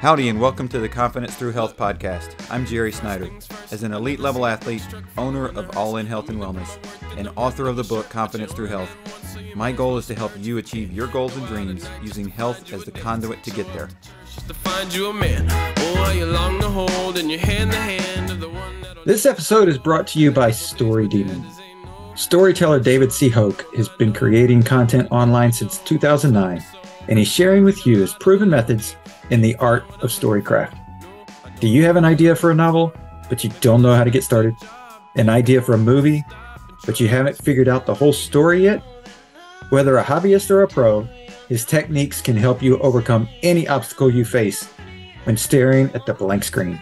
Howdy and welcome to the Confidence Through Health podcast. I'm Jerry Snyder. As an elite level athlete, owner of All In Health and Wellness, and author of the book Confidence Through Health, my goal is to help you achieve your goals and dreams using health as the conduit to get there. This episode is brought to you by Story Demon. Storyteller David C. Hoke has been creating content online since 2009, and he's sharing with you his proven methods in the art of storycraft. Do you have an idea for a novel, but you don't know how to get started? An idea for a movie, but you haven't figured out the whole story yet? Whether a hobbyist or a pro, his techniques can help you overcome any obstacle you face when staring at the blank screen.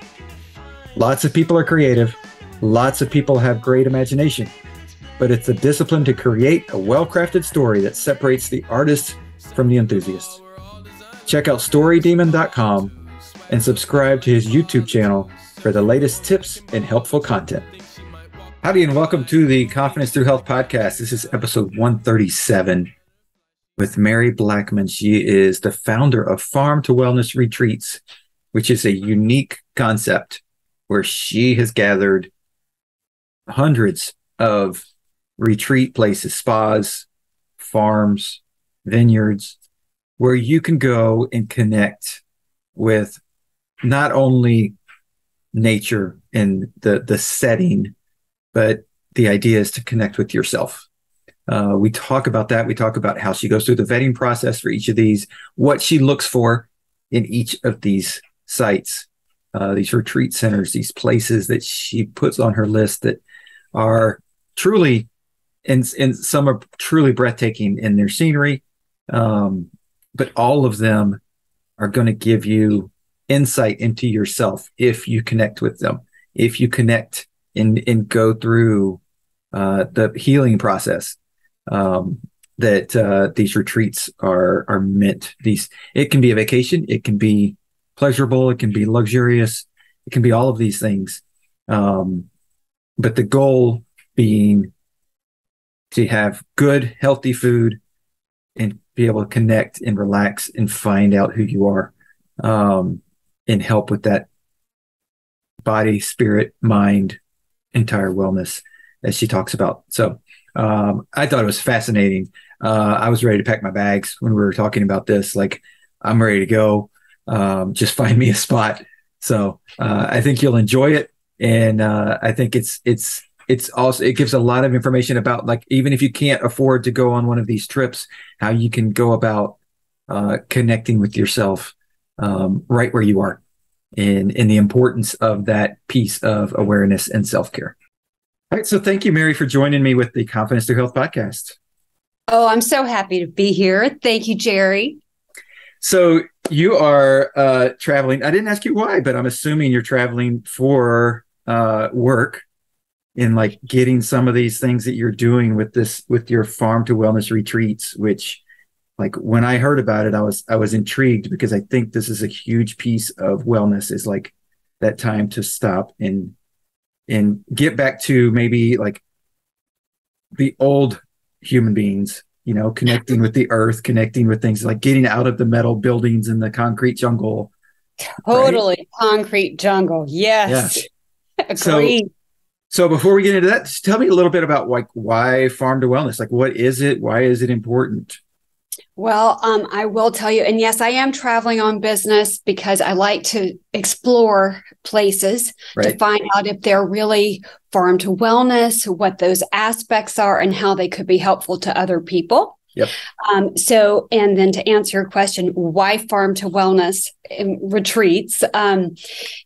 Lots of people are creative, lots of people have great imagination, but it's the discipline to create a well-crafted story that separates the artist from the enthusiast. Check out storydemon.com and subscribe to his YouTube channel for the latest tips and helpful content. Howdy and welcome to the Confidence Through Health podcast. This is episode 137 with Mary Blackmon. She is the founder of Farm to Wellness Retreats, which is a unique concept where she has gathered hundreds of retreat places, spas, farms, vineyards, where you can go and connect with not only nature and the setting, but the idea is to connect with yourself. We talk about that. We talk about how she goes through the vetting process for each of these, what she looks for in each of these sites, these retreat centers, these places that she puts on her list that are truly, and some are truly breathtaking in their scenery. But all of them are going to give you insight into yourself if you connect with them, if you connect and go through the healing process that these retreats are meant. It can be a vacation, it can be pleasurable, it can be luxurious, it can be all of these things. But the goal being to have good, healthy food and be able to connect and relax and find out who you are, and help with that body, spirit, mind, entire wellness as she talks about. So I thought it was fascinating. I was ready to pack my bags when we were talking about this. Like, I'm ready to go. Just find me a spot. So I think you'll enjoy it. And I think it's also, it gives a lot of information about, like, even if you can't afford to go on one of these trips, how you can go about connecting with yourself right where you are, and the importance of that piece of awareness and self-care. All right. So thank you, Mary, for joining me with the Confidence Through Health podcast. Oh, I'm so happy to be here. Thank you, Jerry. So you are traveling. I didn't ask you why, but I'm assuming you're traveling for work. In like getting some of these things that you're doing with your Farm to Wellness retreats, which, like, when I heard about it, I was intrigued, because I think this is a huge piece of wellness, is like that time to stop and get back to maybe like the old human beings, connecting with the earth, connecting with things, like getting out of the metal buildings and the concrete jungle. Totally. Right? Concrete jungle. Yes. Yeah. Agreed. So before we get into that, just tell me a little bit about, like, why Farm to Wellness? Like, what is it? Why is it important? Well, I will tell you, and yes, I am traveling on business because I like to explore places to find out if they're really farm to wellness, what those aspects are, and how they could be helpful to other people. Yep. And then to answer your question, why Farm to Wellness retreats?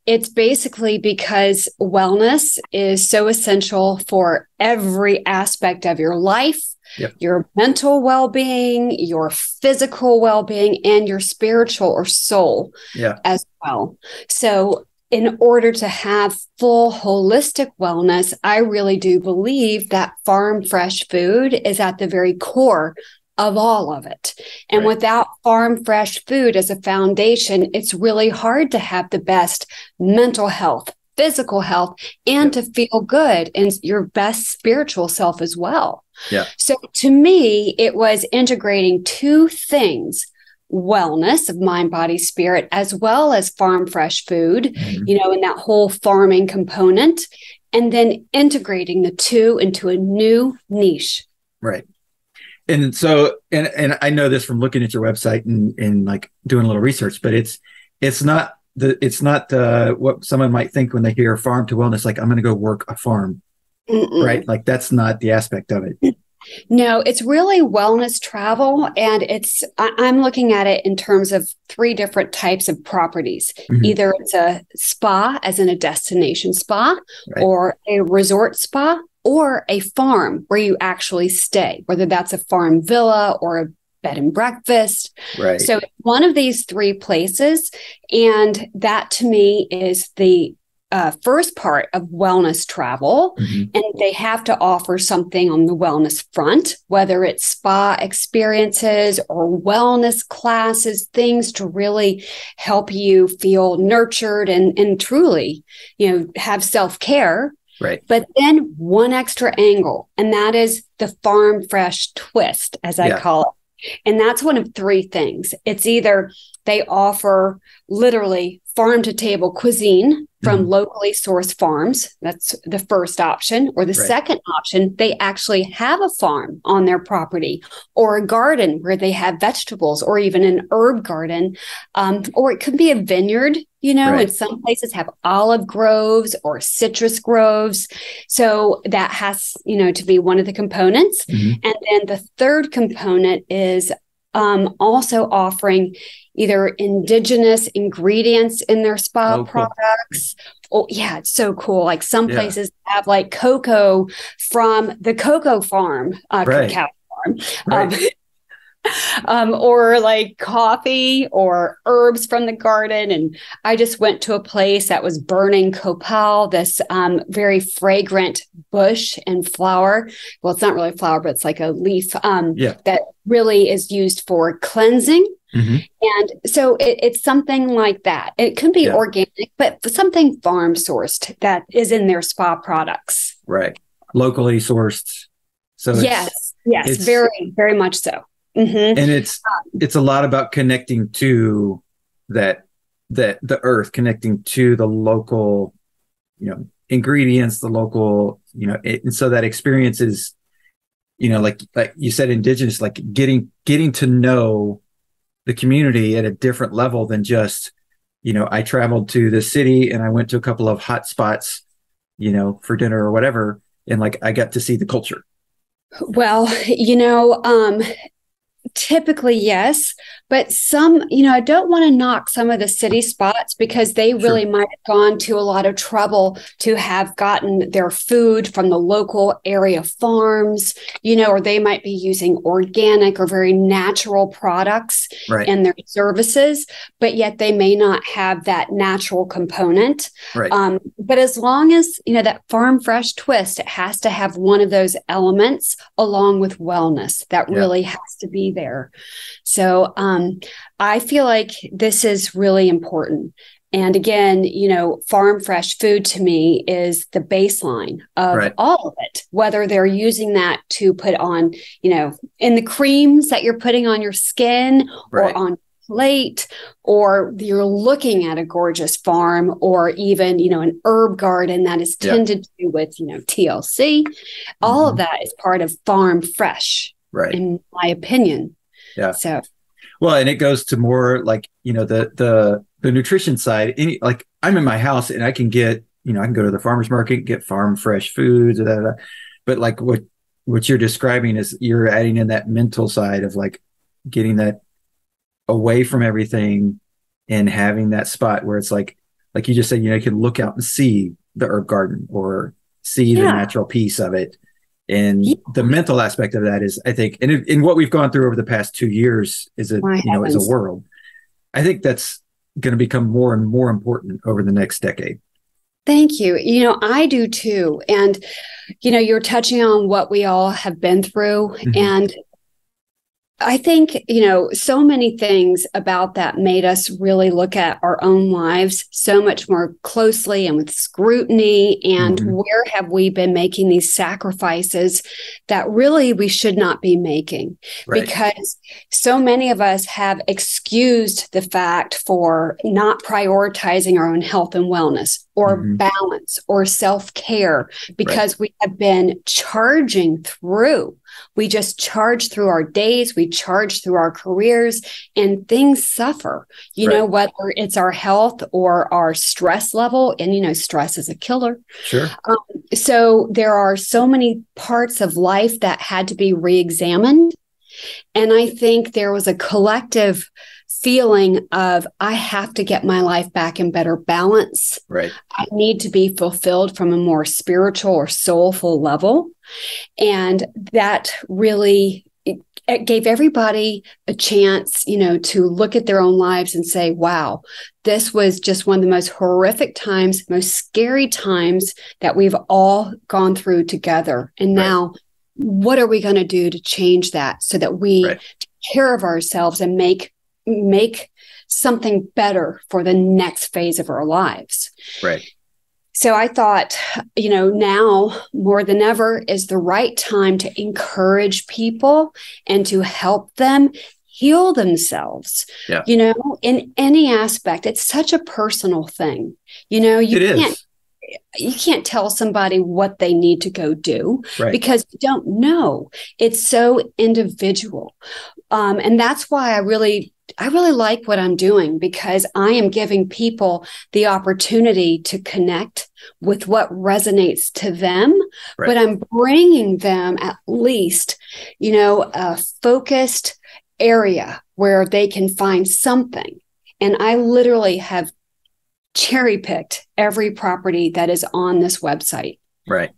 It's basically because wellness is so essential for every aspect of your life. Yep. Your mental well-being, your physical well-being, and your spiritual or soul as well. So in order to have full holistic wellness, I really do believe that farm fresh food is at the very core of all of it. And without farm fresh food as a foundation, it's really hard to have the best mental health, physical health, and to feel good in your best spiritual self as well. Yeah. So to me, it was integrating two things: wellness of mind, body, spirit, as well as farm fresh food, in that whole farming component, and then integrating the two into a new niche. Right. And so, and I know this from looking at your website and like doing a little research, but it's not what someone might think when they hear farm to wellness, like I'm going to go work a farm, right? Like that's not the aspect of it. No, it's really wellness travel. And I'm looking at it in terms of 3 different types of properties. Either it's a spa, as in a destination spa, or a resort spa, or a farm where you actually stay, whether that's a farm villa or a bed and breakfast. Right. So one of these 3 places, and that to me is the first part of wellness travel, and they have to offer something on the wellness front, whether it's spa experiences or wellness classes, things to really help you feel nurtured and truly, have self-care. Right. But then one extra angle, and that is the farm fresh twist, as I call it. And that's one of 3 things. It's either they offer literally farm to table cuisine from locally sourced farms. That's the first option. Or the second option, they actually have a farm on their property, or a garden where they have vegetables, or even an herb garden. Or it could be a vineyard, and some places have olive groves or citrus groves. So that has, to be one of the components. And then the third component is also offering either indigenous ingredients in their spa products. Cool. Oh, yeah, it's so cool. Like some places have like cocoa from the cocoa farm, cacao farm. Or like coffee or herbs from the garden. And I just went to a place that was burning copal, this very fragrant bush and flower. Well, it's not really a flower, but it's like a leaf that really is used for cleansing. And so it's something like that. It can be organic, but something farm sourced that is in their spa products. Right. Locally sourced. So yes, very, very much so. And it's a lot about connecting to the earth, connecting to the local, ingredients, the local, and so that experience is, like you said, indigenous, like getting to know the community at a different level than just, I traveled to the city and I went to a couple of hot spots, for dinner or whatever. And like, I got to see the culture. Well, typically, yes, but some, I don't want to knock some of the city spots because they really might have gone to a lot of trouble to have gotten their food from the local area farms, or they might be using organic or very natural products in their services, but yet they may not have that natural component. But as long as, that farm fresh twist, it has to have one of those elements along with wellness that really has to be there. So I feel like this is really important. And again, farm fresh food to me is the baseline of all of it, whether they're using that to put on, in the creams that you're putting on your skin or on plate, or you're looking at a gorgeous farm, or even, an herb garden that is tended to with, TLC. All of that is part of farm fresh, in my opinion. Yeah. So, well, and it goes to more like, the nutrition side. Like I'm in my house and I can get, I can go to the farmer's market, get farm fresh foods, but like what you're describing is you're adding in that mental side of like getting that away from everything and having that spot where it's like you just said, you can look out and see the herb garden or see the natural piece of it. And the mental aspect of that is, I think, and in what we've gone through over the past 2 years is a world. I think that's going to become more and more important over the next decade. Thank you. I do too. And, you're touching on what we all have been through. And I think, so many things about that made us really look at our own lives so much more closely and with scrutiny. And where have we been making these sacrifices that really we should not be making? Right. Because so many of us have excused the fact for not prioritizing our own health and wellness or balance or self-care because we have been charging through. We just charge through our days, we charge through our careers, and things suffer, whether it's our health or our stress level. And, stress is a killer. Sure. So there are so many parts of life that had to be re-examined. And I think there was a collective feeling of, I have to get my life back in better balance. Right. I need to be fulfilled from a more spiritual or soulful level. And that really it gave everybody a chance, to look at their own lives and say, wow, this was just one of the most horrific times, most scary times that we've all gone through together. And now, what are we going to do to change that so that we take care of ourselves and make something better for the next phase of our lives? Right. So I thought, now more than ever is the right time to encourage people and to help them heal themselves, in any aspect. It's such a personal thing. You can't tell somebody what they need to go do because you don't know. It's so individual. And that's why I really like what I'm doing, because I am giving people the opportunity to connect with what resonates to them, but I'm bringing them at least, a focused area where they can find something. And I literally have cherry-picked every property that is on this website. Right.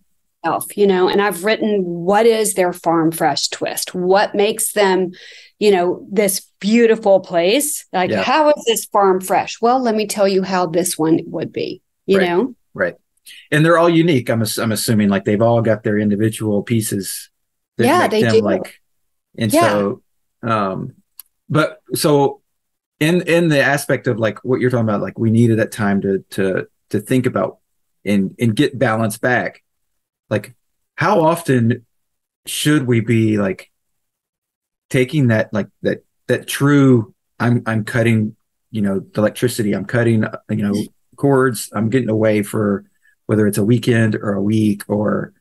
And I've written, what is their farm fresh twist? What makes them, this beautiful place? How is this farm fresh? Well, let me tell you how this one would be, you know? Right. And they're all unique. I'm assuming like they've all got their individual pieces. That make them do. But so in the aspect of like what you're talking about, like we needed that time to think about and get balance back. Like, how often should we be like taking that, like that true, I'm cutting, the electricity, I'm cutting, cords, I'm getting away for whether it's a weekend or a week, or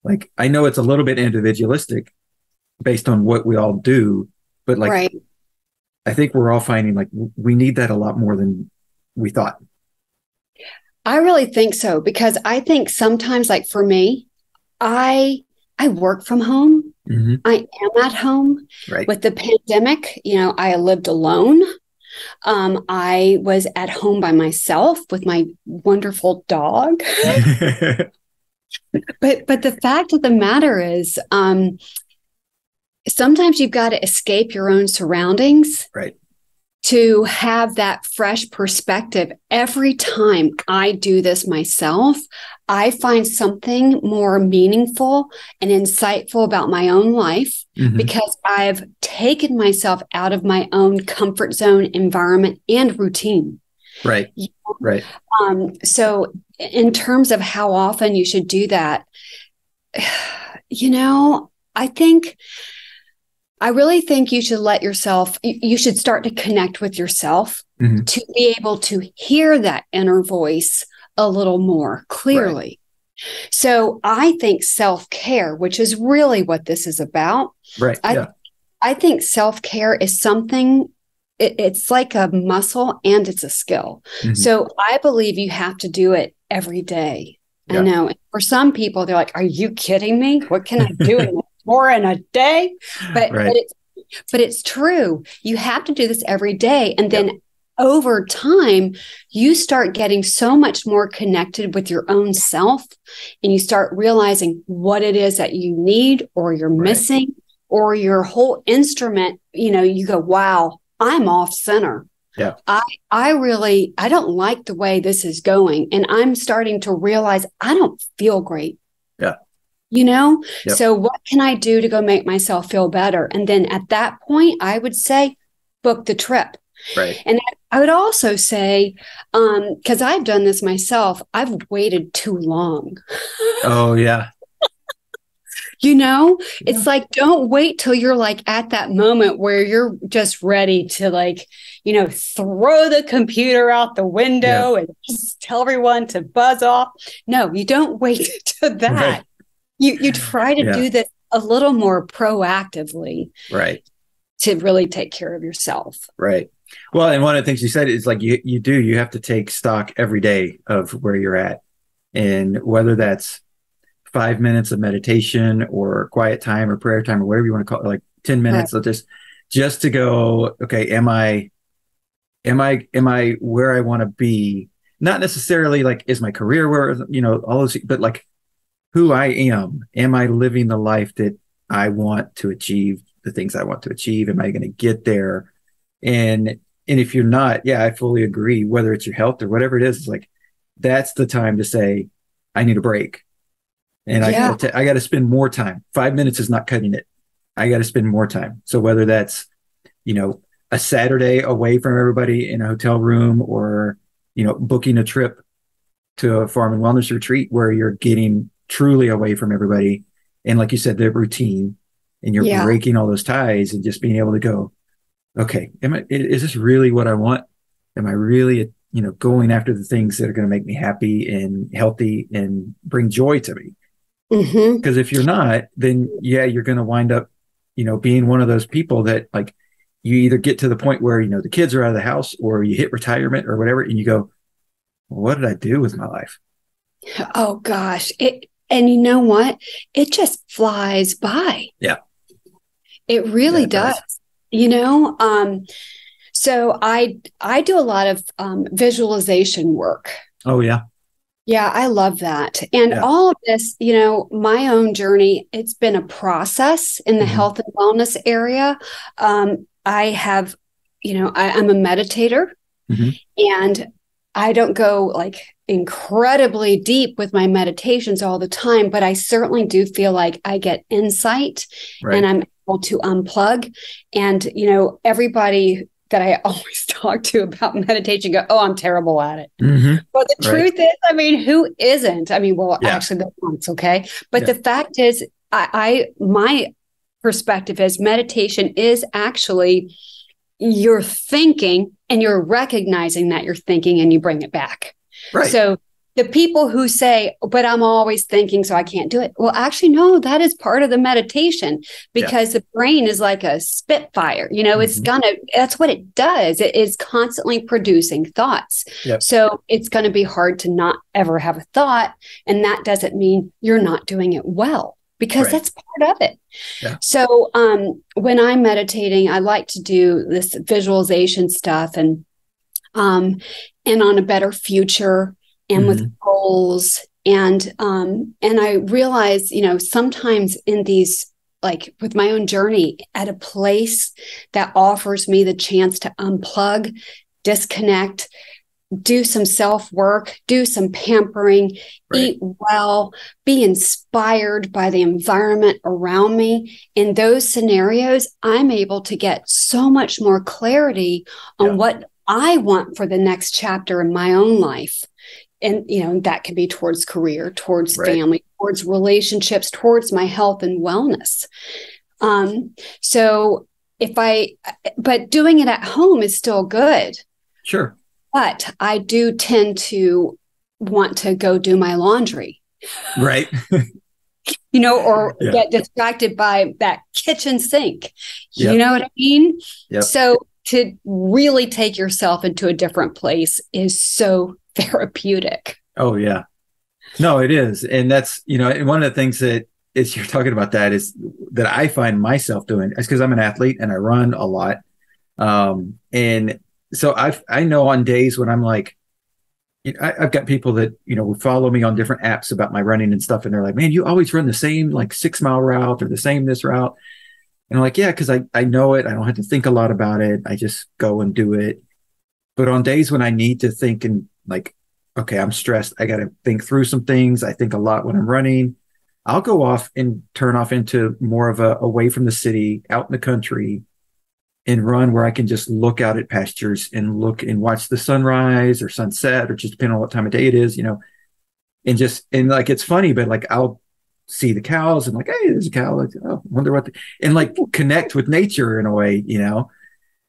like, I know it's a little bit individualistic based on what we all do, but like, I think we're all finding like we need that a lot more than we thought. I really think so, because I think sometimes, like for me, I work from home. I am at home. With the pandemic, I lived alone. I was at home by myself with my wonderful dog. But the fact of the matter is, sometimes you've got to escape your own surroundings. To have that fresh perspective. Every time I do this myself, I find something more meaningful and insightful about my own life because I've taken myself out of my own comfort zone environment and routine. So in terms of how often you should do that, I really think you should you should start to connect with yourself to be able to hear that inner voice a little more clearly. So I think self-care, which is really what this is about. I think self-care is something, it's like a muscle and it's a skill. So I believe you have to do it every day. I know. For some people, they're like, are you kidding me? What can I do in more in a day? But it's true. You have to do this every day. And then over time, you start getting so much more connected with your own self, and you start realizing what it is that you need or you're missing, or your whole instrument, you go, wow, I'm off center. I don't like the way this is going. And I'm starting to realize I don't feel great. You know, Yep. so what can I do to go make myself feel better? And then at that point, I would say, book the trip. Right. And I would also say, because I've done this myself, I've waited too long. Oh, yeah. It's like, don't wait till you're like at that moment where you're just ready to like, throw the computer out the window and just tell everyone to buzz off. No, you don't wait to that. Right. You try to do this a little more proactively. Right. To really take care of yourself. Right. Well, and one of the things you said is like you have to take stock every day of where you're at. And whether that's 5 minutes of meditation or quiet time or prayer time or whatever you want to call it, like 10 minutes, right. just to go, okay, am I where I want to be? Not necessarily like, is my career where, all those, but like who I am. Am I living the life that I want to achieve, the things I want to achieve? Am I going to get there? And if you're not, I fully agree, whether it's your health or whatever it is, it's like, that's the time to say, I need a break. And I got to spend more time. 5 minutes is not cutting it. I got to spend more time. So whether that's, a Saturday away from everybody in a hotel room or, booking a trip to a farm and wellness retreat where you're getting truly away from everybody. And like you said, the routine, and you're breaking all those ties and just being able to go, okay, is this really what I want? Am I really, going after the things that are going to make me happy and healthy and bring joy to me? Because if you're not, then you're going to wind up, being one of those people that like you either get to the point where, the kids are out of the house or you hit retirement or whatever. And you go, well, what did I do with my life? Oh gosh. And you know what? It just flies by. Yeah. It really does. So I do a lot of visualization work. Oh, yeah. Yeah, I love that. And all of this, my own journey, it's been a process in the health and wellness area. I have, I'm a meditator and I don't go like incredibly deep with my meditations all the time, but I certainly do feel like I get insight and I'm able to unplug. And, everybody that I always talk to about meditation go, oh, I'm terrible at it. But the truth is, who isn't? Actually the ones, okay. But the fact is, my perspective is meditation is actually you're thinking and you're recognizing that you're thinking and you bring it back. Right. So the people who say, but I'm always thinking, so I can't do it. Well, actually, no, that is part of the meditation because the brain is like a spitfire. That's what it does. It is constantly producing thoughts. Yep. So it's going to be hard to not ever have a thought. And that doesn't mean you're not doing it well because that's part of it. Yeah. So when I'm meditating, I like to do this visualization stuff and on a better future. And with goals. And I realize, sometimes in these, like with my own journey at a place that offers me the chance to unplug, disconnect, do some self-work, do some pampering, eat well, be inspired by the environment around me. In those scenarios, I'm able to get so much more clarity on what I want for the next chapter in my own life. And, that can be towards career, towards family, towards relationships, towards my health and wellness. But doing it at home is still good. Sure. But I do tend to want to go do my laundry. Right. Or get distracted by that kitchen sink. Yep. You know what I mean? Yep. So to really take yourself into a different place is so therapeutic. Oh, yeah. No, it is. And that's, and one of the things that is you're talking about that is that I find myself doing is because I'm an athlete and I run a lot. And so I know on days when I'm like, I've got people that, would follow me on different apps about my running and stuff. And they're like, man, you always run the same like 6 mile route or the same this route. And I'm like, yeah, because I know it. I don't have to think a lot about it. I just go and do it. But on days when I need to think and like, okay, I'm stressed, I got to think through some things. I think a lot when I'm running. I'll go off and turn off into more of a away from the city, out in the country, and run where I can just look out at pastures and look and watch the sunrise or sunset, or just depending on what time of day it is, and like, it's funny, but like, I'll see the cows and like, hey, there's a cow. Like, oh, wonder what, and like connect with nature in a way,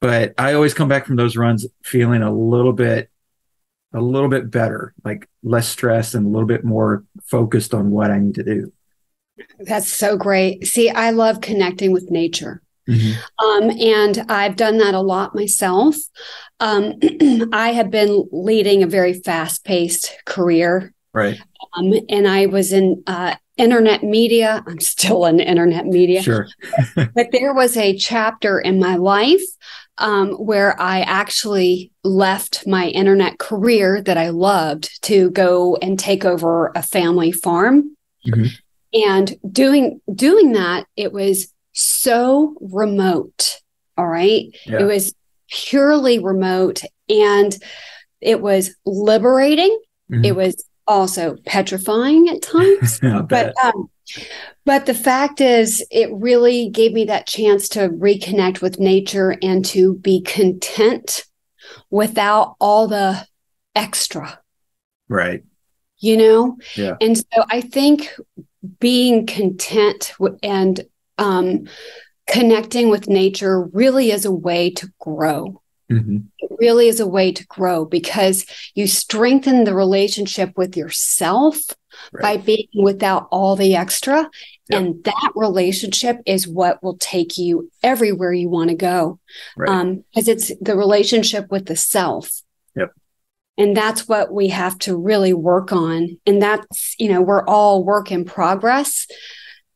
but I always come back from those runs feeling a little bit better, like less stressed and a little bit more focused on what I need to do. That's so great. See, I love connecting with nature. And I've done that a lot myself. I have been leading a very fast-paced career. Right. And I was in internet media. I'm still in internet media. Sure. But there was a chapter in my life where I actually left my internet career that I loved to go and take over a family farm. And doing that, it was so remote. All right. Yeah. It was purely remote, and it was liberating. It was also petrifying at times. But the fact is, it really gave me that chance to reconnect with nature and to be content without all the extra. Right. Yeah. And so I think being content and connecting with nature really is a way to grow. It really is a way to grow, because you strengthen the relationship with yourself by being without all the extra. Yep. And that relationship is what will take you everywhere you want to go. Because it's the relationship with the self. Yep. And that's what we have to really work on. And that's, we're all work in progress.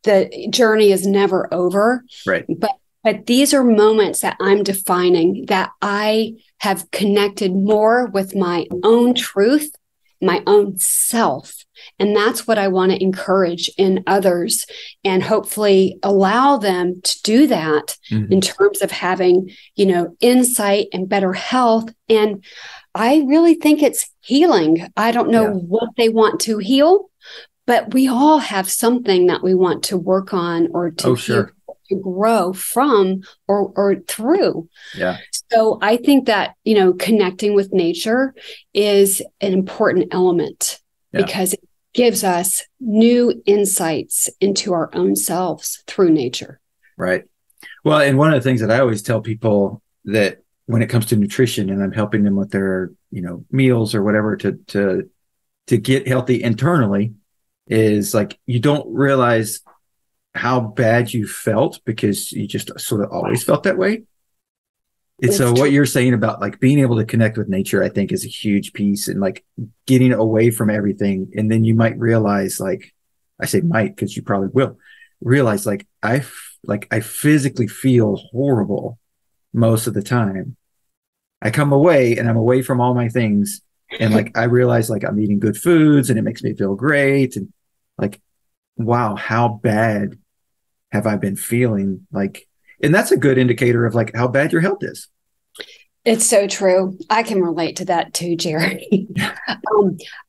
The journey is never over. Right. But these are moments that I'm defining, that I have connected more with my own truth, my own self. And that's what I want to encourage in others, and hopefully allow them to do that in terms of having, insight and better health. And I really think it's healing. I don't know what they want to heal, but we all have something that we want to work on or to heal, to grow from or through. Yeah. So I think that, connecting with nature is an important element because it gives us new insights into our own selves through nature. Right. Well, and one of the things that I always tell people, that when it comes to nutrition and I'm helping them with their, meals or whatever to get healthy internally, is like, you don't realize how bad you felt because you just sort of always felt that way. And so what you're saying about like being able to connect with nature, I think, is a huge piece, and like getting away from everything. And then you might realize, like, I say might, because you probably will realize, like, I physically feel horrible most of the time. I come away and I'm away from all my things. And like, I realize, like, I'm eating good foods and it makes me feel great. And like, wow, how bad have I been feeling? Like, and that's a good indicator of like how bad your health is. It's so true. I can relate to that too, Jerry.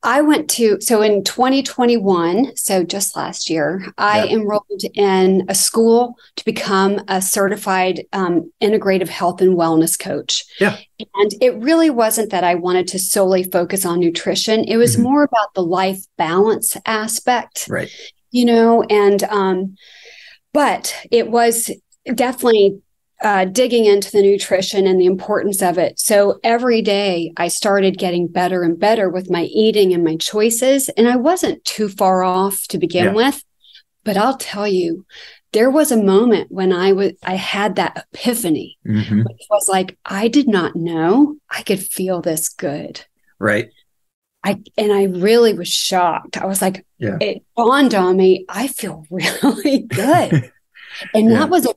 I went so in 2021, so just last year, I enrolled in a school to become a certified integrative health and wellness coach. Yeah. And it really wasn't that I wanted to solely focus on nutrition. It was more about the life balance aspect. Right. But it was definitely digging into the nutrition and the importance of it. So every day I started getting better and better with my eating and my choices. And I wasn't too far off to begin with. But I'll tell you, there was a moment when I had that epiphany, which was like, I did not know I could feel this good. Right. I really was shocked. I was like, it dawned on me, I feel really good. And that was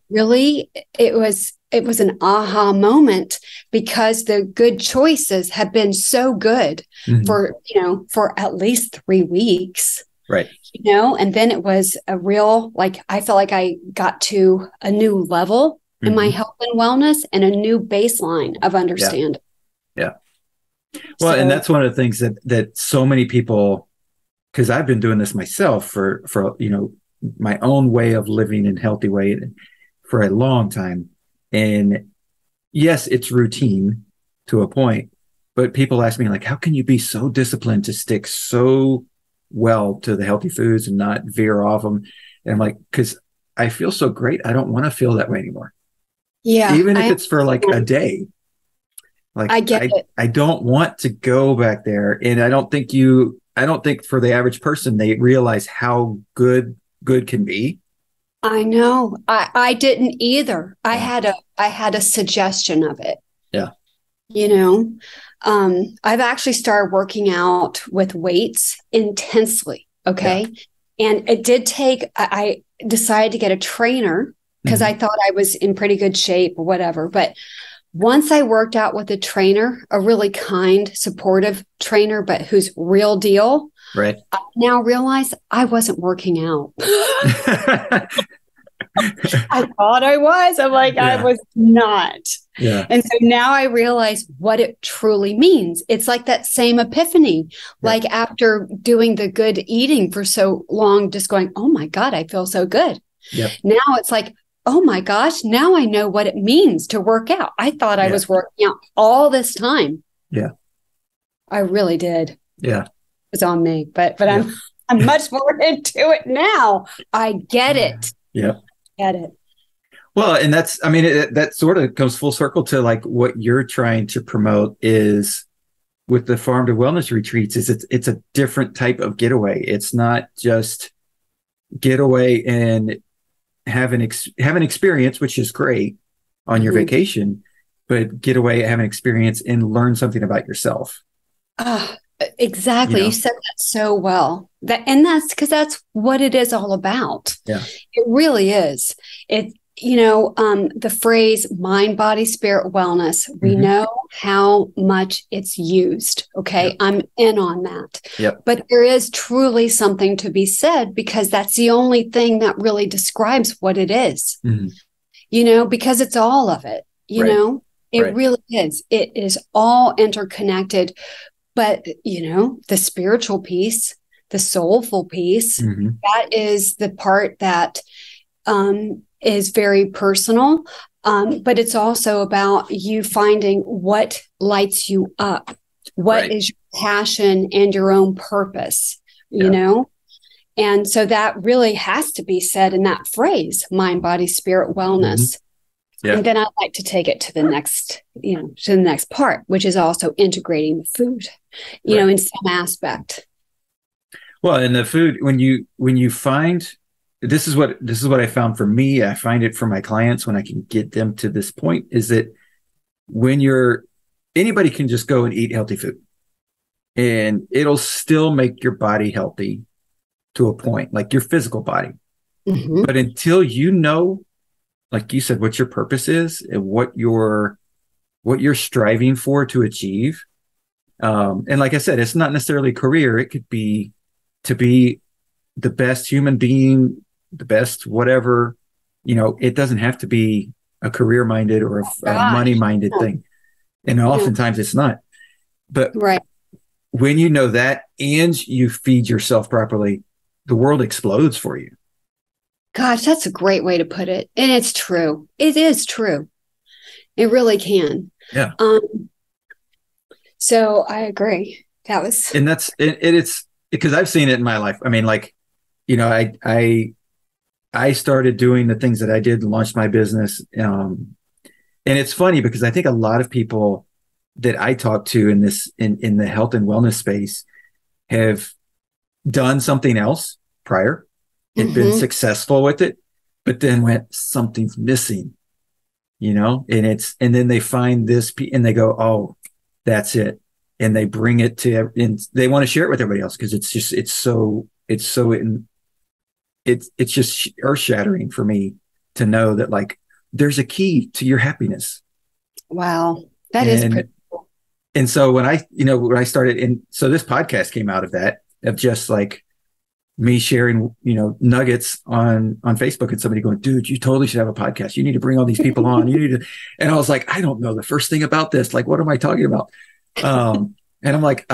it was an aha moment, because the good choices have been so good for at least 3 weeks. Right. And then it was a real, like, I felt like I got to a new level in my health and wellness and a new baseline of understanding. Yeah. Well, and that's one of the things that so many people because I've been doing this myself for, my own way of living in a healthy way for a long time. And yes, it's routine to a point, but people ask me like, how can you be so disciplined to stick so well to the healthy foods and not veer off them? And I'm like, because I feel so great. I don't want to feel that way anymore. Yeah. Even if it's for like a day. Like I get it. I don't want to go back there. And I don't think for the average person, they realize how good can be. I know. I didn't either. I had a suggestion of it. Yeah. I've actually started working out with weights intensely. Okay. Yeah. And it did take, I decided to get a trainer because I thought I was in pretty good shape or whatever. But once I worked out with a trainer, a really kind, supportive trainer, but who's real deal. Right. I now realize I wasn't working out. I thought I was. I'm like, yeah. I was not. Yeah. And so now I realize what it truly means. It's like that same epiphany, like after doing the good eating for so long, just going, oh my God, I feel so good. Yep. Now it's like, oh my gosh, now I know what it means to work out. I thought I was working out all this time. Yeah. I really did. Yeah. It was on me, but I'm much more into it now. I get it. Yeah. Get it. Well, and that sort of comes full circle to like what you're trying to promote is with the farm to wellness retreats is it's a different type of getaway. It's not just get away and have an experience, which is great on your vacation, but get away, have an experience and learn something about yourself. Exactly. You said that so well. That's because that's what it is all about. Yeah. It really is. The phrase mind, body, spirit, wellness, we know how much it's used. Okay. Yep. I'm in on that. Yep. But there is truly something to be said because that's the only thing that really describes what it is, because it's all of it, it really is. It is all interconnected. But, the spiritual piece, the soulful piece, that is the part that is very personal. But it's also about you finding what lights you up, what is your passion and your own purpose, you know? And so that really has to be said in that phrase, mind, body, spirit, wellness. Yeah. And then I'd like to take it to the next, to the next part, which is also integrating the food, in some aspect. Well, and the food, when you find, this is what I found for me. I find it for my clients when I can get them to this point is that anybody can just go and eat healthy food and it'll still make your body healthy to a point, like your physical body. But until like you said, what your purpose is and what you're striving for to achieve. And like I said, it's not necessarily a career. It could be to be the best human being, the best, whatever, it doesn't have to be a career minded or a money minded thing. And oftentimes it's not, but when you know that and you feed yourself properly, the world explodes for you. Gosh, that's a great way to put it. And it's true. It is true. It really can. Yeah. So I agree. And it's because I've seen it in my life. I mean, like, I started doing the things that I did and launched my business. And it's funny because I think a lot of people that I talk to in the health and wellness space have done something else prior. Had been successful with it, but then went, something's missing, and then they find this and they go, oh, that's it. And they bring it and they want to share it with everybody else. Cause it's just earth shattering for me to know that like, there's a key to your happiness. Wow. That is pretty cool. And so when I started, and so this podcast came out of that, of just like, me sharing, nuggets on Facebook and somebody going, dude, you totally should have a podcast. You need to bring all these people on. And I was like, I don't know the first thing about this. Like, what am I talking about? And I'm like,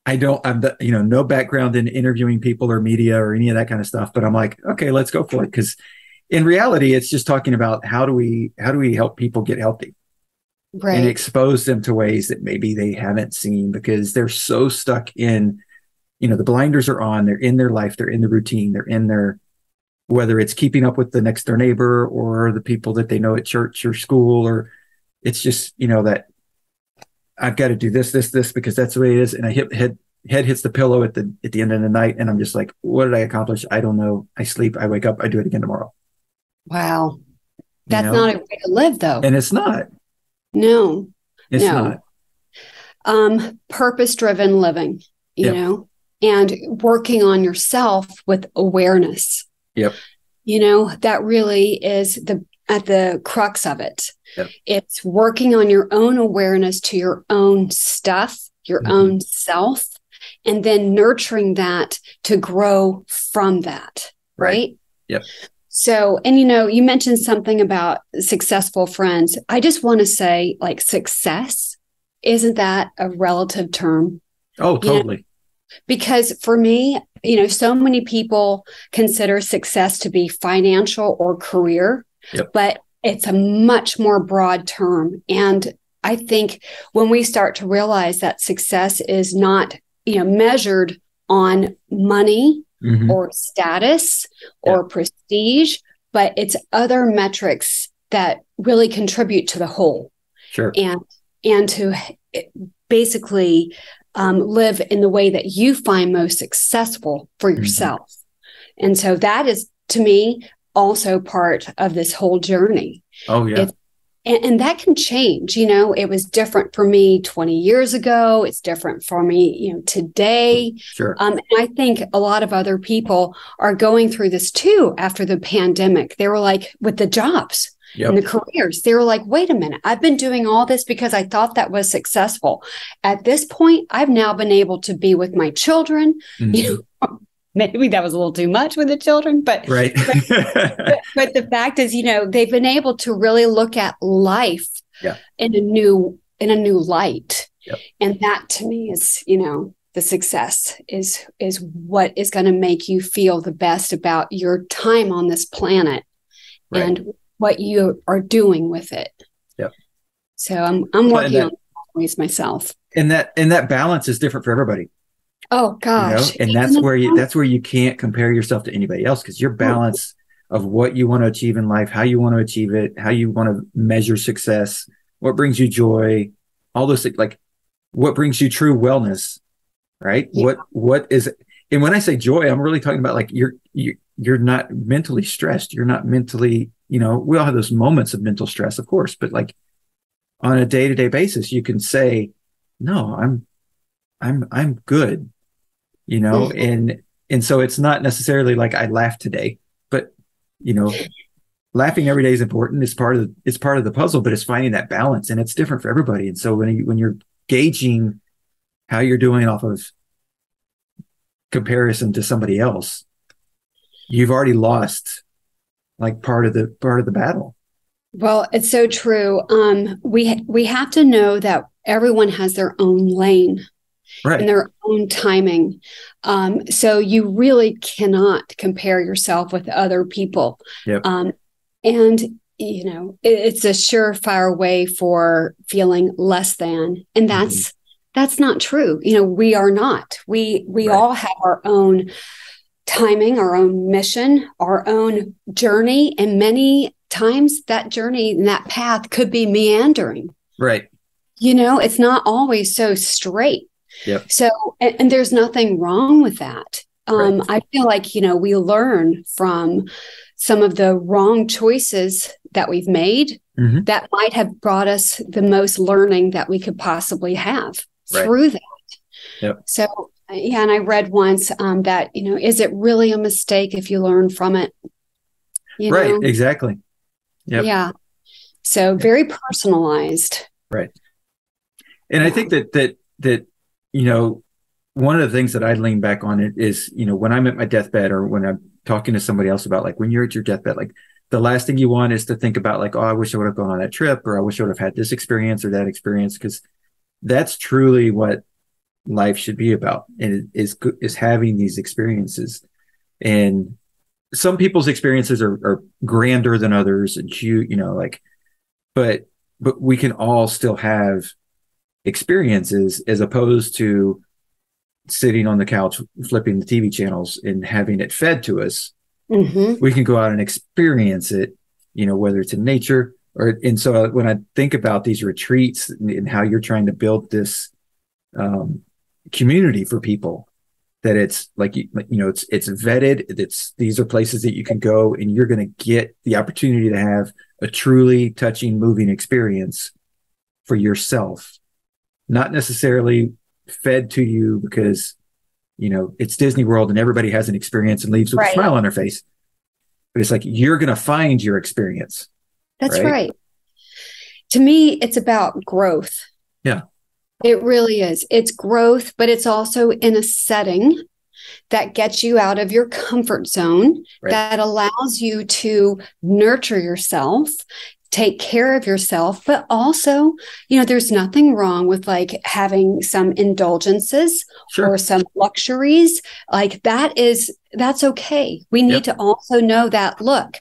no background in interviewing people or media or any of that kind of stuff, but I'm like, okay, let's go for it. Because in reality, it's just talking about how do we help people get healthy, right, and expose them to ways that maybe they haven't seen because they're so stuck in, the blinders are on, they're in their life, they're in the routine, they're in their, whether it's keeping up with the next door neighbor or the people that they know at church or school, or it's just, that I've got to do this because that's the way it is. And head hits the pillow at the end of the night. And I'm just like, what did I accomplish? I don't know. I sleep, I wake up, I do it again tomorrow. Wow. That's not a way to live though. And it's not. No, it's not. Purpose-driven living, you know, and working on yourself with awareness. Yep. That really is at the crux of it. Yep. It's working on your own awareness to your own stuff, your own self, and then nurturing that to grow from that. Right? Yep. So, and you mentioned something about successful friends. I just want to say, like, success, isn't that a relative term? Oh, totally. Because for me, so many people consider success to be financial or career, but it's a much more broad term. And I think when we start to realize that success is not, measured on money or status or prestige, but it's other metrics that really contribute to the whole. Sure. And to basically live in the way that you find most successful for yourself. And so that is, to me, also part of this whole journey. Oh, yeah. And that can change. It was different for me 20 years ago. It's different for me, today. Sure. And I think a lot of other people are going through this too after the pandemic. They were like, with the jobs and the careers, they were like, wait a minute, I've been doing all this because I thought that was successful. At this point, I've now been able to be with my children. Maybe that was a little too much with the children, but right. but the fact is, they've been able to really look at life in a new light. Yep. And that to me is, the success is what is going to make you feel the best about your time on this planet and what you are doing with it. Yep. So I'm working on ways myself. And that balance is different for everybody. Oh gosh. And that's where you can't compare yourself to anybody else, because your balance of what you want to achieve in life, how you want to achieve it, how you want to measure success, what brings you joy, all those things, like what brings you true wellness, right? Yeah. What is, and when I say joy, I'm really talking about like you're not mentally stressed. You're not mentally, we all have those moments of mental stress, of course, but like on a day-to-day basis, you can say, no, I'm good, and so it's not necessarily like I laughed today, but laughing every day is important. It's part of the puzzle, but it's finding that balance, and it's different for everybody. And so when you're gauging how you're doing off of comparison to somebody else, you've already lost like part of the battle. Well, it's so true. We have to know that everyone has their own lane. Right. And their own timing. So you really cannot compare yourself with other people. Yep. And, it's a surefire way for feeling less than. And that's not true. We are not. We all have our own timing, our own mission, our own journey. And many times that journey and that path could be meandering. Right. It's not always so straight. Yep. So, and there's nothing wrong with that. Right. I feel like, we learn from some of the wrong choices that we've made that might have brought us the most learning that we could possibly have through that. Yep. So, and I read once that, is it really a mistake if you learn from it? Right. Exactly. Yep. Yeah. So very personalized. Right. And I think that one of the things that I lean back on it is, when I'm at my deathbed or when I'm talking to somebody else about like when you're at your deathbed, like the last thing you want is to think about like, oh, I wish I would have gone on that trip, or I wish I would have had this experience or that experience, because that's truly what life should be about, and is having these experiences. And some people's experiences are grander than others, and but we can all still have experiences, as opposed to sitting on the couch flipping the TV channels and having it fed to us. Mm-hmm. We can go out and experience it, whether it's in nature and so when I think about these retreats and how you're trying to build this community for people, that it's like, it's vetted, these are places that you can go and you're going to get the opportunity to have a truly touching, moving experience for yourself, not necessarily fed to you because, it's Disney World and everybody has an experience and leaves with a smile on their face. But it's like, you're going to find your experience. That's right. To me, it's about growth. Yeah. It really is. It's growth, but it's also in a setting that gets you out of your comfort zone, that allows you to nurture yourself, take care of yourself, but also, there's nothing wrong with like having some indulgences or some luxuries. Like that's okay. We need to also know that, look,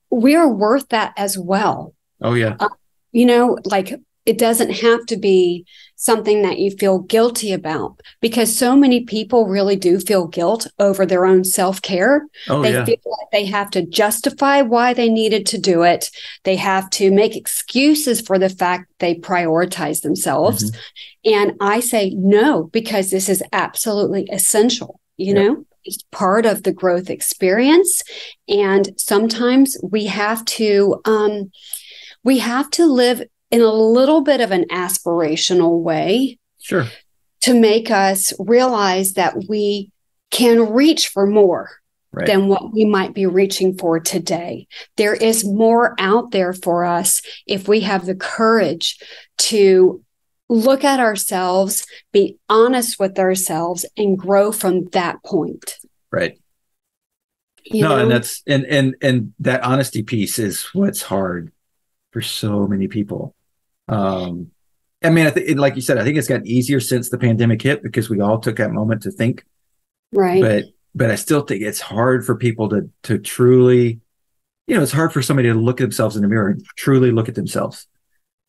we're worth that as well. Oh yeah. Like it doesn't have to be something that you feel guilty about, because so many people really do feel guilt over their own self-care. They feel like they have to justify why they needed to do it. They have to make excuses for the fact they prioritize themselves. Mm-hmm. And I say no, because this is absolutely essential, It's part of the growth experience. And sometimes we have to live in a little bit of an aspirational way, to make us realize that we can reach for more than what we might be reaching for today. There is more out there for us if we have the courage to look at ourselves, be honest with ourselves, and grow from that point. Right. And that's and that honesty piece is what's hard for so many people. I mean, like you said, I think it's gotten easier since the pandemic hit, because we all took that moment to think. Right. But I still think it's hard for people to truly, it's hard for somebody to look at themselves in the mirror and truly look at themselves,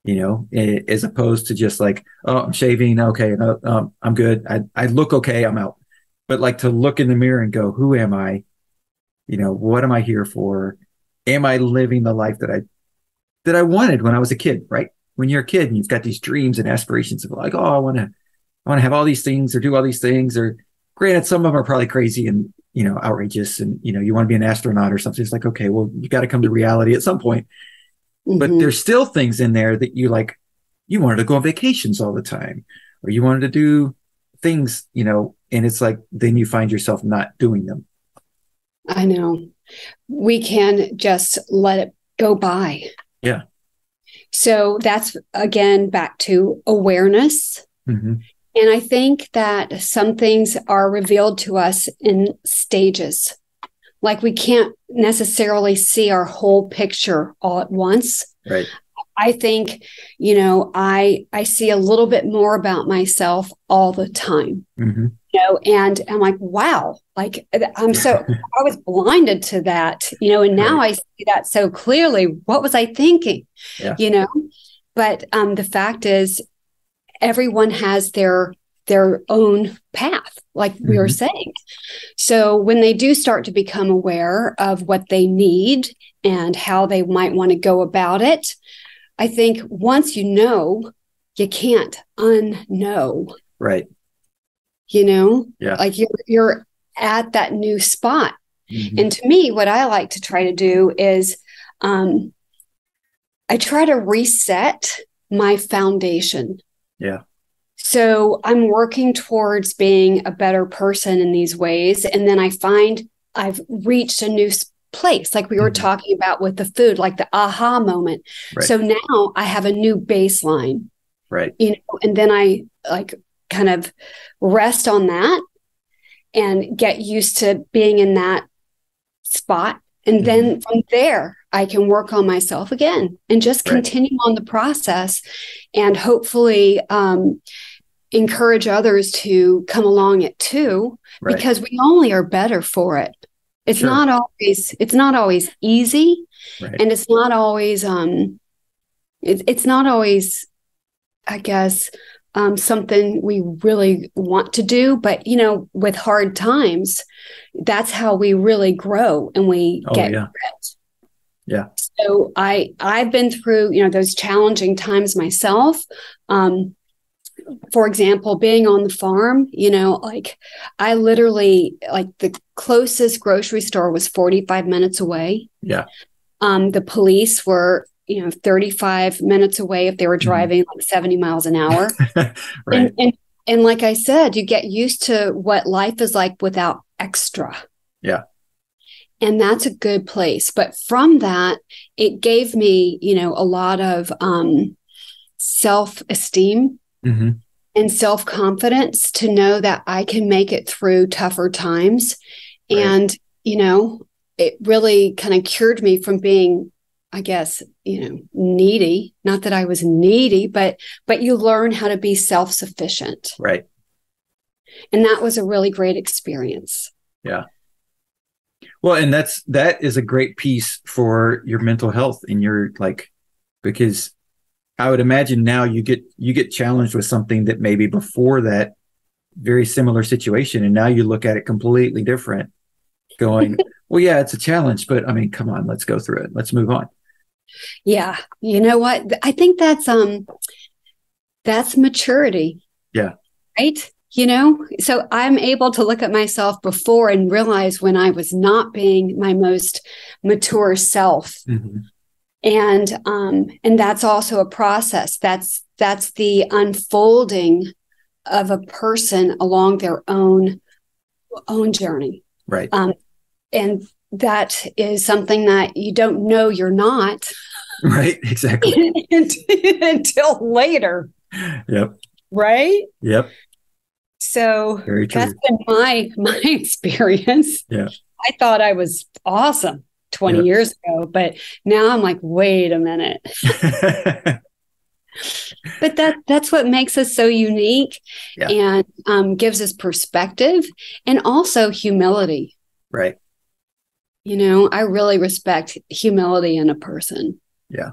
as opposed to just like, oh, I'm shaving. Okay. I'm good. I look okay. I'm out. But like to look in the mirror and go, who am I? What am I here for? Am I living the life that I wanted when I was a kid, right? When you're a kid and you've got these dreams and aspirations of like, oh, I want to have all these things or do all these things, or granted, some of them are probably crazy and, outrageous, and, you want to be an astronaut or something. It's like, okay, well, you got to come to reality at some point. Mm-hmm. But there's still things in there that you wanted to go on vacations all the time, or you wanted to do things, and it's like, then you find yourself not doing them. I know. We can just let it go by. Yeah. So that's, again, back to awareness. Mm-hmm. And I think that some things are revealed to us in stages. Like we can't necessarily see our whole picture all at once. Right. I think, I see a little bit more about myself all the time. Mm-hmm. And I'm like, wow, like I was blinded to that, and now I see that so clearly. What was I thinking? Yeah. But the fact is, everyone has their own path, like we were saying. So when they do start to become aware of what they need and how they might want to go about it, I think once you know, you can't unknow. Right. Like you're at that new spot. Mm-hmm. And to me, what I like to try to do is I try to reset my foundation. Yeah. So I'm working towards being a better person in these ways. And then I find I've reached a new place, like we were talking about with the food, like the aha moment. Right. So now I have a new baseline. Right. And then I kind of rest on that and get used to being in that spot. And then from there, I can work on myself again and just continue on the process. And hopefully, encourage others to come along it too, because we only are better for it. It's not always easy, and it's not always I guess something we really want to do, but with hard times, that's how we really grow and we get grit. Yeah. So I've been through, those challenging times myself. For example, being on the farm, I literally, the closest grocery store was 45 minutes away. Yeah. The police were, 35 minutes away if they were driving 70 miles an hour. Right. And like I said, you get used to what life is like without extra. Yeah. And that's a good place. But from that, it gave me, a lot of self-esteem and self-confidence to know that I can make it through tougher times. Right. And, it really kind of cured me from being, I guess, needy. Not that I was needy, but you learn how to be self-sufficient. Right. And that was a really great experience. Yeah. Well, and that is a great piece for your mental health and your because I would imagine now you get challenged with something that maybe before that very similar situation, and now you look at it completely different, going, well, yeah, it's a challenge, but I mean, come on, let's go through it. Let's move on. Yeah. You know what? I think that's maturity. Yeah. Right. So I'm able to look at myself before and realize when I was not being my most mature self. And that's also a process. That's the unfolding of a person along their own journey. Right. And that is something that you don't know you're not. Right. Exactly. Until later. Yep. Right. Yep. So that's been my experience. Yeah. I thought I was awesome 20 years ago, but now I'm like, wait a minute. But that's what makes us so unique and gives us perspective and also humility. Right. I really respect humility in a person. Yeah.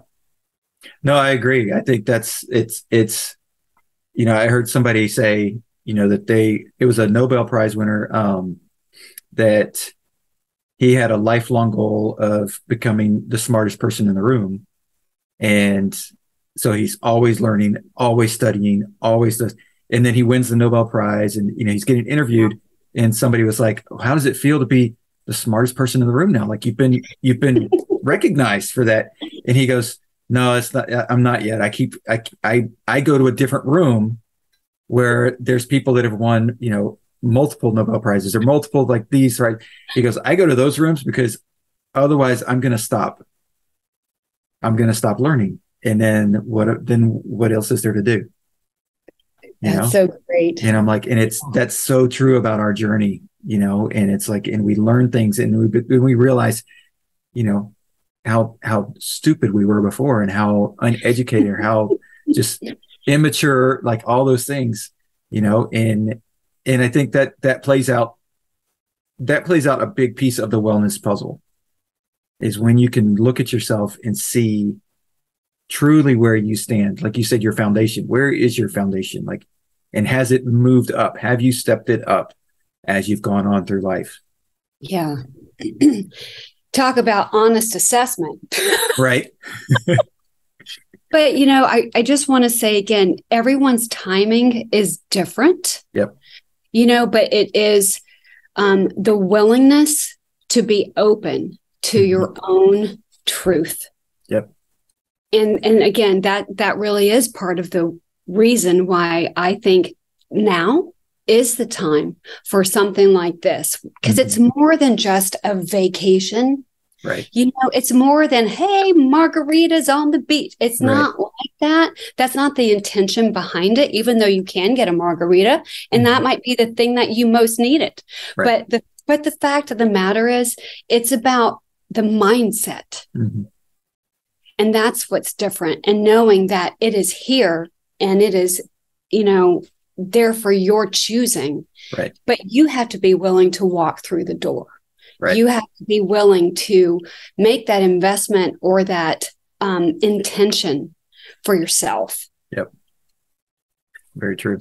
No, I agree. I think it's I heard somebody say, that it was a Nobel Prize winner, that he had a lifelong goal of becoming the smartest person in the room. And so he's always learning, always studying, always does. And then he wins the Nobel Prize and, he's getting interviewed and somebody was like, how does it feel to be the smartest person in the room now? Like you've been recognized for that. And he goes, no, it's not, I'm not yet. I go to a different room where there's people that have won, multiple Nobel Prizes or multiple like these, right? He goes, I go to those rooms because otherwise I'm going to stop learning. And then what else is there to do? That's so great. And I'm like, and that's so true about our journey, and it's like, and we learn things and we realize, how stupid we were before and how uneducated or how just immature, like all those things, and I think that plays out a big piece of the wellness puzzle is when you can look at yourself and see truly where you stand. Like you said, your foundation, where is your foundation? Like, and has it moved up? Have you stepped it up as you've gone on through life? Yeah. Talk about honest assessment. Right. But, I just want to say again, everyone's timing is different. Yep. But it is the willingness to be open to your own truth. Yep. And again, that really is part of the reason why I think now is the time for something like this, because it's more than just a vacation. Right. It's more than, hey, margaritas on the beach. It's not like that. That's not the intention behind it, even though you can get a margarita. And that might be the thing that you most needed. Right. But the fact of the matter is, it's about the mindset. And that's what's different. And knowing that it is here and it is, there for your choosing. Right. But you have to be willing to walk through the door. Right. You have to be willing to make that investment or that intention for yourself. Yep. Very true.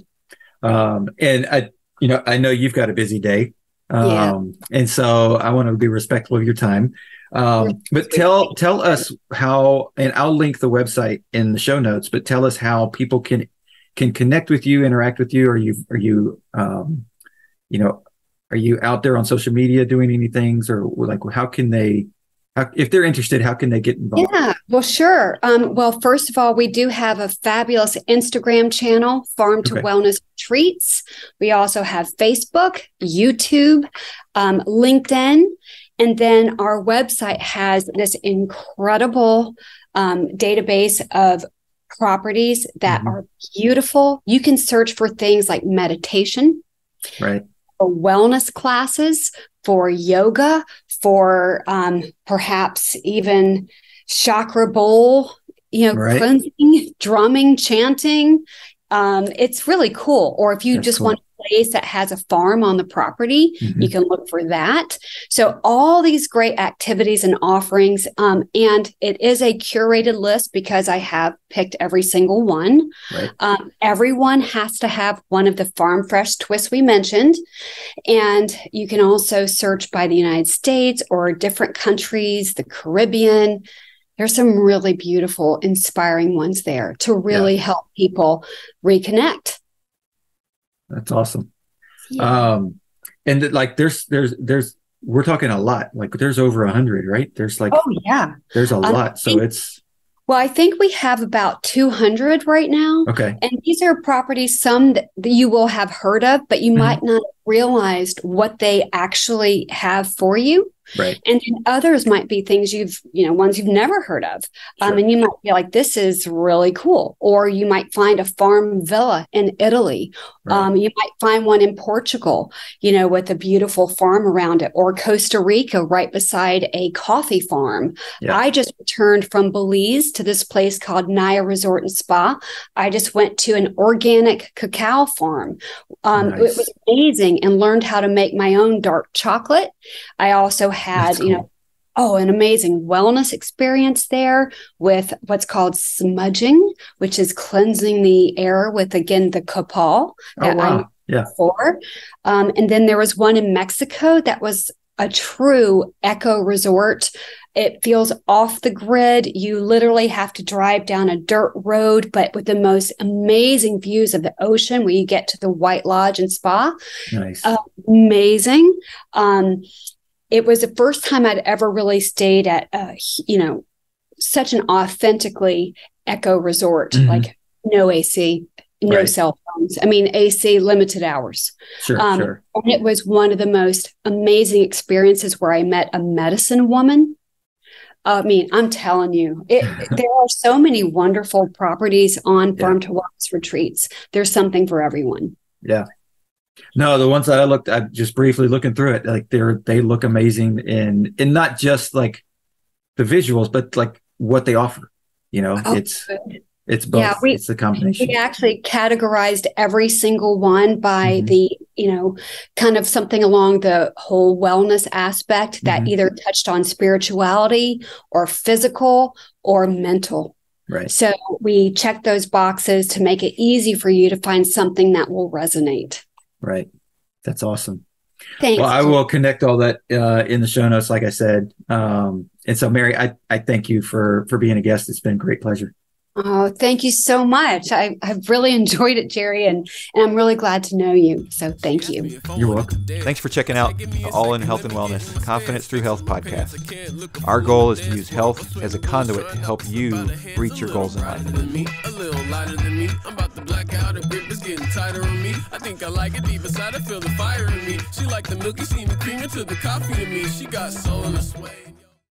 And I know you've got a busy day. And so I want to be respectful of your time. But tell us how, and I'll link the website in the show notes, but tell us how people can connect with you, interact with you. Are you out there on social media doing any things, or like, if they're interested, how can they get involved? Yeah, well, sure. Well, first of all, we do have a fabulous Instagram channel, Farm to Wellness Retreats. We also have Facebook, YouTube, LinkedIn, and then our website has this incredible database of properties that are beautiful. You can search for things like meditation, right, for wellness classes, for yoga, for perhaps even chakra bowl, cleansing, drumming, chanting. It's really cool. Or if you just want a place that has a farm on the property, you can look for that. So all these great activities and offerings, and it is a curated list because I have picked every single one. Right. Everyone has to have one of the farm fresh twists we mentioned. And you can also search by the United States or different countries, the Caribbean. There's some really beautiful, inspiring ones there to really help people reconnect. That's awesome. Yeah. And there's we're talking a lot, like there's over 100, right? There's there's a lot. So well, I think we have about 200 right now. Okay. And these are properties, some that you will have heard of, but you might not have realized what they actually have for you. Right. And then others might be things ones you've never heard of. Sure. And you might be like, this is really cool. Or you might find a farm villa in Italy. Right. You might find one in Portugal, with a beautiful farm around it, or Costa Rica right beside a coffee farm. Yeah. I just returned from Belize to this place called Naya Resort and Spa. I just went to an organic cacao farm. Nice. It was amazing, and learned how to make my own dark chocolate. I also had, an amazing wellness experience there with what's called smudging, which is cleansing the air with, again, the copal that I before. And then there was one in Mexico that was a true eco resort. It feels off the grid. You literally have to drive down a dirt road, but with the most amazing views of the ocean when you get to the White Lodge and Spa. Nice. Amazing. It was the first time I'd ever really stayed at, such an authentically eco resort, like no AC, no cell phones. I mean, AC, limited hours. Sure. And it was one of the most amazing experiences where I met a medicine woman. I mean, I'm telling you, there are so many wonderful properties on Farm to Wellness Retreats. There's something for everyone. Yeah. No, the ones that I'm just briefly looking through it, like they look amazing in not just like the visuals, but like what they offer. It's both. Yeah, it's the combination. We actually categorized every single one by the, kind of something along the whole wellness aspect that either touched on spirituality or physical or mental. Right. So we check those boxes to make it easy for you to find something that will resonate. Right. That's awesome. Thanks. Well, I will connect all that in the show notes, like I said. And so, Mary, I thank you for being a guest. It's been a great pleasure. Oh, thank you so much. I've really enjoyed it, Jerry, and I'm really glad to know you. So thank you. You're welcome. Thanks for checking out the All in Health and Wellness Confidence Through Health podcast. Our goal is to use health as a conduit to help you reach your goals in life. A little lighter than me. I'm about to black out. Her grip is getting tighter on me. I think I like it deep inside. I feel the fire in me. She like the milky, see me cream into the coffee in me. She got soul in the sway.